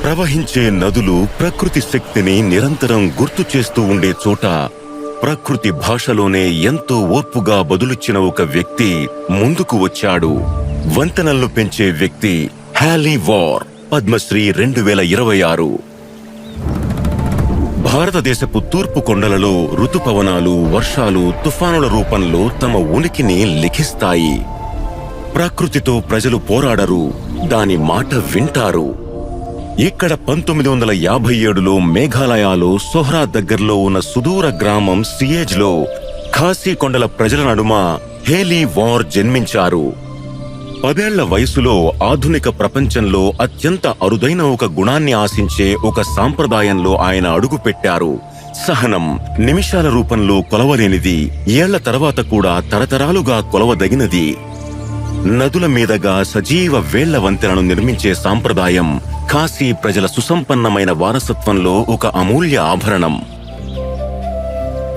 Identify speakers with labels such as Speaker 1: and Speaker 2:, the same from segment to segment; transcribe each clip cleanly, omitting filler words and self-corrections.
Speaker 1: ప్రవహించే నదులు ప్రకృతి శక్తిని నిరంతరం గుర్తు చేస్తూ ఉండే చోట ప్రకృతి భాషలోనే ఎంతో ఓర్పుగా బదులిచ్చిన ఒక వ్యక్తి ముందుకు వచ్చాడు. వంతెనలను పెంచే వ్యక్తి హేలీ వార్, పద్మశ్రీ 2026. భారతదేశపు తూర్పు కొండలలో ఋతుపవనాలు, వర్షాలు, తుఫానుల రూపంలో తమ ఉనికిని లిఖిస్తాయి. ప్రకృతితో ప్రజలు పోరాడరు, దాని మాట వింటారు. ఇక్కడ 1957లో మేఘాలయలో సోహ్రా దగ్గరలో ఉన్న సుదూర గ్రామం సియేజ్లో ఖాసీ కొండల ప్రజల నడుమ హేలీ వార్ జన్మించారు. 10 ఏళ్ల వయసులో ఆధునిక ప్రపంచంలో అత్యంత అరుదైన ఒక గుణాన్ని ఆశించే ఒక సాంప్రదాయంలో ఆయన అడుగుపెట్టారు. సహనం నిమిషాల రూపంలో కొలవలేనిది, ఏళ్ల తర్వాత కూడా తరతరాలుగా కొలవదగినది. నదుల మీదగా సజీవ వేళ్ల వంతెనను నిర్మించే సాంప్రదాయం ఖాసీ ప్రజల సుసంపన్నమైన వారసత్వంలో ఒక అమూల్య ఆభరణం.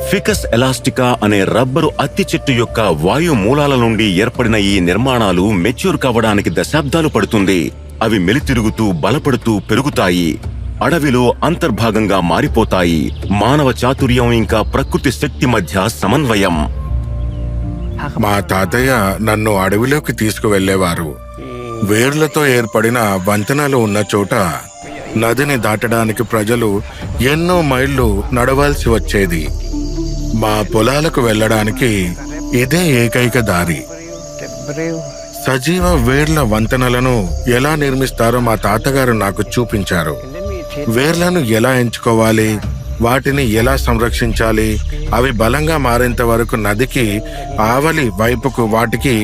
Speaker 1: ఫికస్ ఎలాస్టికా అనే రబ్బరు అత్తి చెట్టు యొక్క వాయు మూలాల నుండి ఏర్పడిన ఈ నిర్మాణాలు మెచ్యూర్ కావడానికి దశాబ్దాలు పడుతుంది. అవి మెలితిరుగుతూ బలపడుతూ పెరుగుతాయి, అడవిలో అంతర్భాగంగా మారిపోతాయి. మానవ చాతుర్యం ఇంకా ప్రకృతి శక్తి మధ్య సమన్వయం.
Speaker 2: మా తాతయ్య నన్ను అడవిలోకి తీసుకువెళ్లేవారు. వేర్లతో ఏర్పడిన వంతెనలు ఉన్న చోట నదిని దాటడానికి ప్రజలు ఎన్నో మైళ్లు నడవాల్సి వచ్చేది. మా పొలాలకు వెళ్లడానికి ఇదే ఏకైక దారి. సజీవ వేర్ల వంతెనలను ఎలా నిర్మిస్తారో మా తాతగారు నాకు చూపించారు. వేర్లను ఎలా ఎంచుకోవాలి, వాటిని ఎలా సంరక్షించాలి, అవి బలంగా మారేంత వరకు నదికి ఆవలి వైపుకు వాటికి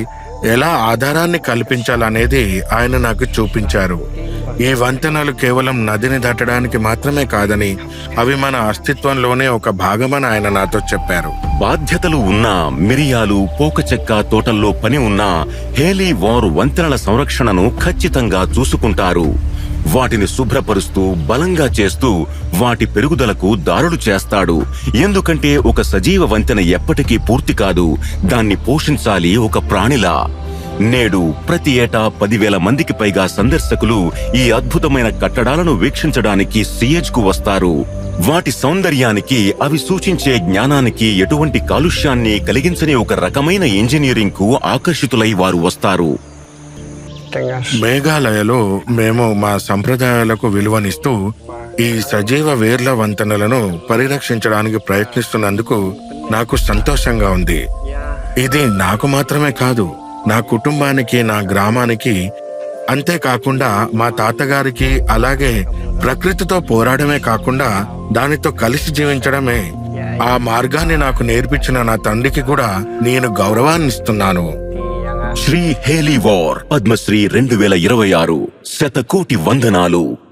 Speaker 2: ఎలా ఆధారాన్ని కల్పించాలనేది ఆయన నాకు చూపించారు. ఈ వంతెనలు కేవలం నదిని దాటడానికి మాత్రమే కాదని, అవి మన అస్తిత్వంలోనే ఒక భాగమని ఆయన నాతో చెప్పారు.
Speaker 1: బాధ్యతలు ఉన్నా, మిరియాలు, పోకచెక్క తోటల్లో పని ఉన్నా హేలీ వార్ వంతెనల సంరక్షణను ఖచ్చితంగా చూసుకుంటారు. వాటిని శుభ్రపరుస్తూ, బలంగా చేస్తూ వాటి పెరుగుదలకు దారులు చేస్తాడు. ఎందుకంటే ఒక సజీవ వంతెన ఎప్పటికీ పూర్తి కాదు, దాన్ని పోషించాలి ఒక ప్రాణిలా. నేడు ప్రతి ఏటా 10,000 మందికి పైగా సందర్శకులు ఈ అద్భుతమైన కట్టడాలను వీక్షించడానికి సియేజ్కు వస్తారు. వాటి సౌందర్యానికి, అవి సూచించే జ్ఞానానికి ఎటువంటి కాలుష్యాన్ని కలిగించని ఒక రకమైన ఇంజనీరింగ్కు ఆకర్షితులై వారు వస్తారు.
Speaker 2: మేఘాలయలో మేము మా సంప్రదాయాలకు విలువనిస్తూ ఈ సజీవ వేర్ల వంతెనలను పరిరక్షించడానికి ప్రయత్నిస్తున్నందుకు నాకు సంతోషంగా ఉంది. ఇది నాకు మాత్రమే కాదు, నా కుటుంబానికి, నా గ్రామానికి, అంతేకాకుండా మా తాతగారికి, అలాగే ప్రకృతితో పోరాడమే కాకుండా దానితో కలిసి జీవించడమే. ఆ మార్గాన్ని నాకు నేర్పించిన నా తండ్రికి కూడా నేను గౌరవాన్నిస్తున్నాను.
Speaker 1: శ్రీ హేలీ వార్, పద్మశ్రీ 2026. 100 కోటి వందనాలు.